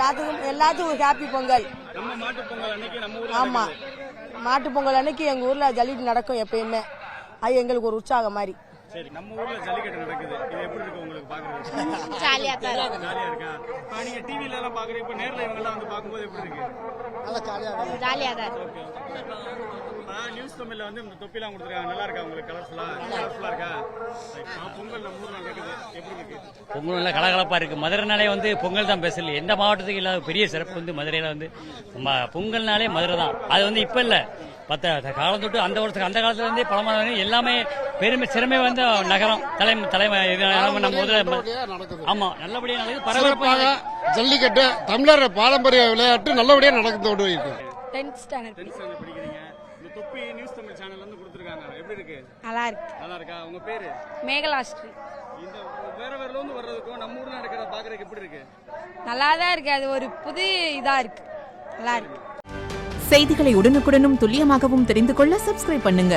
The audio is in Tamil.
எல்லாத்துக்கும் ஹாப்பி பொங்கல். நம்ம மாட்டு பொங்கல் அன்னைக்கு நம்ம ஊர்ல ஆமா, மாட்டு பொங்கல் அன்னைக்கு எங்க ஊர்ல ஜல்லிக்கட்டு நடக்கும் எப்பயுமே. அது எங்களுக்கு ஒரு உற்சாகம் மாதிரி. சரி, நம்ம ஊர்ல ஜல்லிக்கட்டு நடக்குது, இது எப்படி இருக்கு உங்களுக்கு பாக்குறது? ஜாலியா தான் ஜாலியா இருக்கா? இப்ப நீங்க டிவில எல்லாம் பாக்குறீங்க, இப்ப நேர்ல இவங்க எல்லாம் வந்து பாக்கும்போது எப்படி இருக்கு? நல்லா ஜாலியா தான் ஓகே. நியூஸ் தமிழ்ல வந்து இந்த தொப்பி எல்லாம் கொடுத்துருக்காங்க, நல்லா இருக்கா உங்களுக்கு? கலர்ஃபுல்லா இருக்கா? பொங்கல் நம்ம ஊர்ல நடக்குது, எப்படி இருக்கு? பொங்கல் நல்லா கலகலப்பா இருக்கு. மதுரைனாலே வந்து பொங்கல் தான் பேசல. எந்த மாவட்டத்துக்கு இல்லாத பெரிய சிறப்பு வந்து மதுரையில வந்து பொங்கல்னாலே மதுரை தான். அது வந்து இப்ப இல்ல, காலம் தொட்டு அந்த வருஷத்துக்கு அந்த காலத்துல இருந்தே பழமான எல்லாமே சிறமை வந்து நகரம் தலைமை நம்ம ஆமா நல்லபடியா நடக்குது. பரபரப்பாக ஜல்லிக்கட்டு தமிழர் பாரம்பரிய விளையாட்டு நல்லபடியா நடந்து இருக்கு. 10th standard படிக்கிறீங்க. இந்த தொப்பி நியூஸ் தமிழ் சேனல்ல இருந்து கொடுத்துருக்காங்க, எப்படி இருக்கு? நல்லா இருக்கு. நல்லா இருக்கா? உங்க பேரு? மேகலாஸ்ரீ. இந்த வேற இருந்து வர்றதுக்கும் நம்ம ஊர்ல நடக்கிறத பாக்குறதுக்கு எப்படி இருக்கு? நல்லா தான் இருக்கு. அது ஒரு புது இதா இருக்கு. நல்லா இருக்கு. செய்திகளை உடனுக்குடனும் துல்லியமாகவும் தெரிந்து கொள்ள சப்ஸ்கிரைப் பண்ணுங்க.